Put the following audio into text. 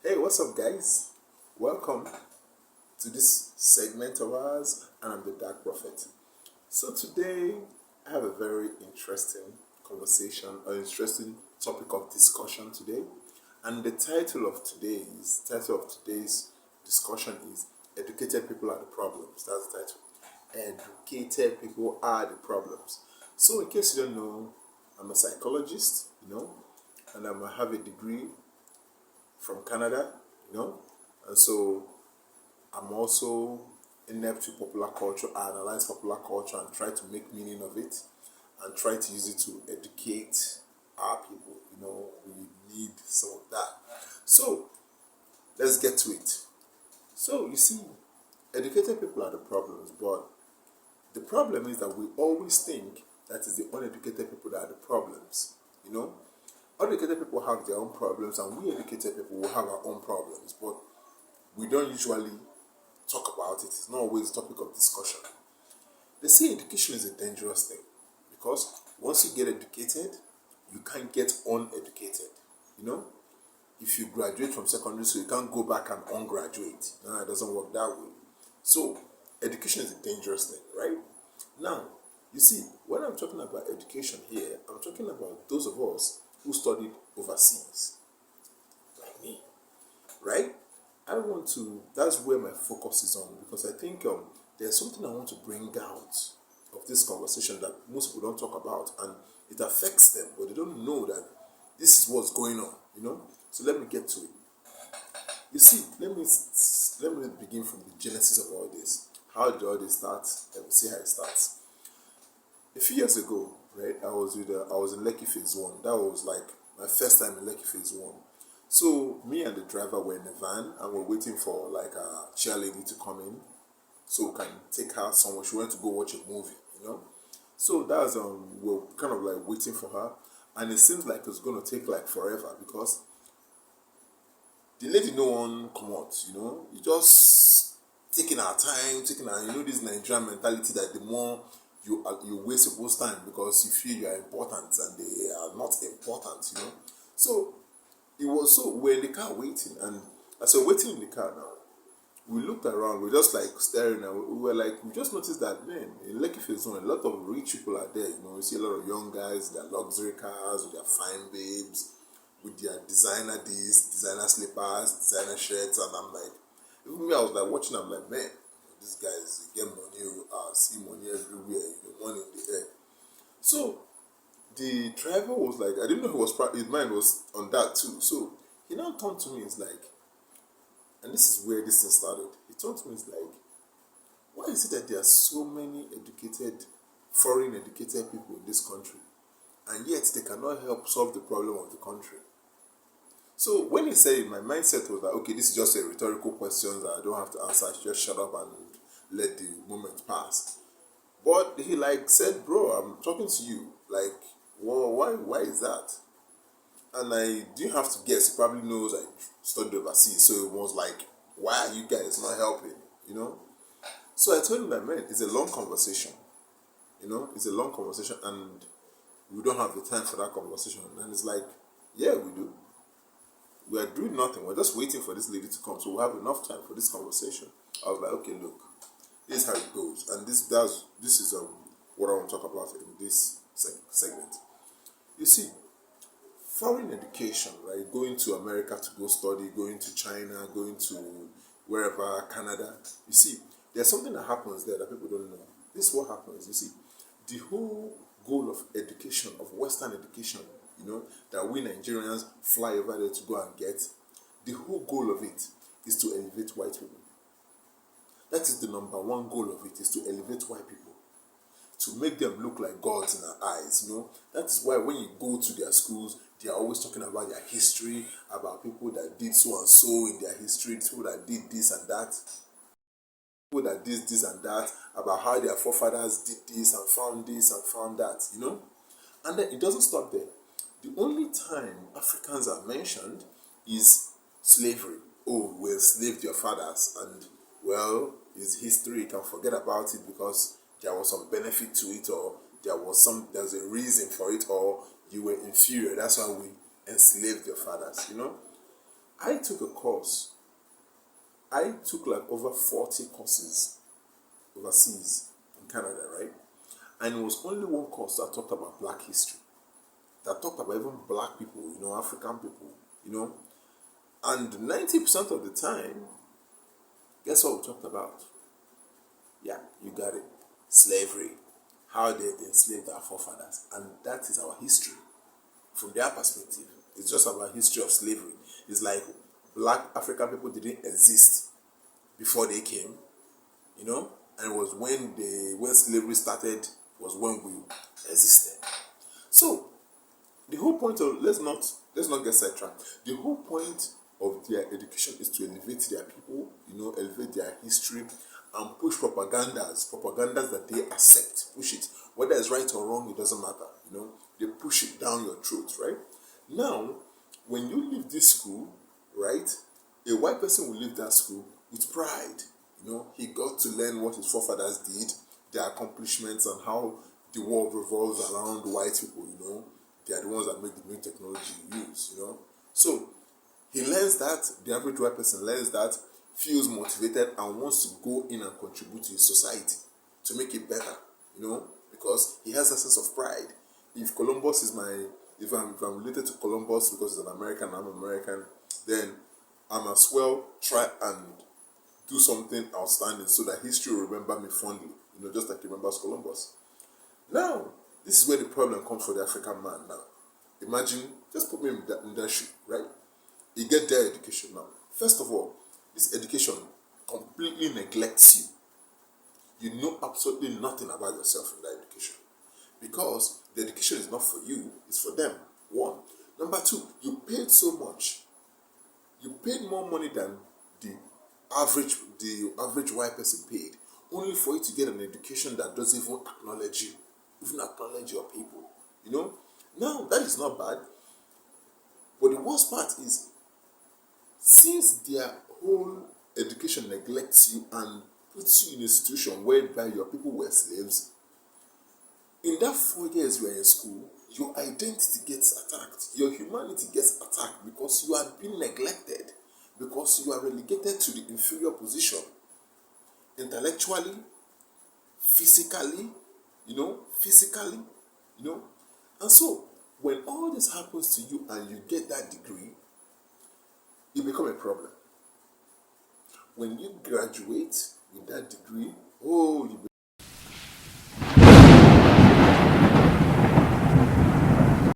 Hey, what's up, guys? Welcome to this segment of ours, and I'm the Dark Prophet. So, today I have a very interesting conversation, an interesting topic of discussion today. And the title of today's discussion is Educated People Are the Problems. That's the title. Educated People Are the Problems. So, in case you don't know, I'm a psychologist, and I have a degree from Canada, and so I'm also inept to popular culture. I analyze popular culture and try to make meaning of it and try to use it to educate our people. We need some of that. So let's get to it. So you see, educated people are the problems, but the problem is that we always think that it's the uneducated people that are the problems. Uneducated people have their own problems, and we educated people will have our own problems, but we don't usually talk about it. It's not always a topic of discussion. They say education is a dangerous thing because once you get educated, you can't get uneducated. If you graduate from secondary school, you can't go back and ungraduate. No, it doesn't work that way. So, education is a dangerous thing, right? Now, you see, when I'm talking about education here, I'm talking about those of us who studied overseas, like me, right? That's where my focus is on, because I think there's something I want to bring out of this conversation that most people don't talk about, and it affects them, but they don't know that this is what's going on. So let me get to it. You see, let me begin from the genesis of all this. How did all this start? Let me see how it starts. A few years ago, right, I was in Lekki Phase 1. That was like my first time in Lekki Phase 1. So me and the driver were in a van and we're waiting for like a chair lady to come in so we can take her somewhere. She went to go watch a movie. So that's we're kind of like waiting for her, and it seems like it's gonna take like forever because the lady no one come out. You just taking our time, this Nigerian mentality that the more you waste people's time because you feel you are important and they are not important. So we're in the car waiting, and as we're waiting in the car now, we looked around, we're just like staring, and we just noticed that, man, in Lekki Phase 1, a lot of rich people are there. You see a lot of young guys, their luxury cars, with their fine babes, with their designer this, designer slippers, designer shirts, and I'm like, even me, I was like watching, I'm like, man, these guys, they get money, see money everywhere, money in the air. So the driver was like, I didn't know his mind was on that too. So he now turned to me, it's like, and this is where this thing started. He turned to me, it's like, why is it that there are so many foreign educated people in this country, and yet they cannot help solve the problem of the country? So when he said it, my mindset was like, okay, this is just a rhetorical question that I don't have to answer. I should just shut up and let the moment pass. But he like said, bro, I'm talking to you. Like, well, why is that? And I didn't have to guess. He probably knows I studied overseas. So it was like, why are you guys not helping? So I told him that, man, it's a long conversation. It's a long conversation, and we don't have the time for that conversation. And it's like, yeah, we do. We are doing nothing. We're just waiting for this lady to come. So we have enough time for this conversation. I was like, okay, look, this is how it goes. And this is what I want to talk about in this segment. You see, foreign education, right? Going to America to go study, going to China, going to wherever, Canada. You see, there's something that happens there that people don't know. This is what happens. You see, the whole goal of education, of Western education, that we Nigerians fly over there to go and get, the whole goal of it is to elevate white people. That is the number one goal of it, is to elevate white people, to make them look like gods in our eyes. That is why when you go to their schools, they are always talking about their history, about people that did so and so in their history, people that did this and that, people that did this and that, about how their forefathers did this and found that. And then it doesn't stop there. The only time Africans are mentioned is slavery. Oh, we enslaved your fathers, and well, it's history. You can forget about it because there was some benefit to it, or there's a reason for it, or you were inferior. That's why we enslaved your fathers. I I took a course. I took like over 40 courses overseas in Canada, right? And it was only one course that talked about black history, that talked about even black people, African people, And 90% of the time, guess what we talked about? Yeah, you got it. Slavery. How they enslaved our forefathers. And that is our history. From their perspective, it's just about history of slavery. It's like black African people didn't exist before they came, and it was when slavery started was when we existed. So the whole point of let's not get sidetracked. The whole point of their education is to elevate their people, elevate their history, and push propagandas that they accept. Push it. Whether it's right or wrong, it doesn't matter. They push it down your throat, right? Now, when you leave this school, right, a white person will leave that school with pride. He got to learn what his forefathers did, their accomplishments, and how the world revolves around white people, They are the ones that make the new technology we use, So, he learns that, the average white person learns that, feels motivated, and wants to go in and contribute to his society to make it better, because he has a sense of pride. If Columbus is if I'm related to Columbus because he's an American, I'm American, then I must well try and do something outstanding so that history will remember me fondly, just like it remembers Columbus. Now, this is where the problem comes for the African man now. Imagine, just put me in that shoe, right? You get their education now. First of all, this education completely neglects you. You know absolutely nothing about yourself in that education. Because the education is not for you, it's for them. One. Number two, you paid so much. You paid more money than the average white person paid, only for you to get an education that doesn't even acknowledge you, even acknowledge your people. Now that is not bad. But the worst part is, since their whole education neglects you and puts you in a situation whereby your people were slaves, in that 4 years you are in school, your identity gets attacked. Your humanity gets attacked because you are being neglected, because you are relegated to the inferior position, intellectually, physically, And so, when all this happens to you and you get that degree, you become a problem. When you graduate with that degree, you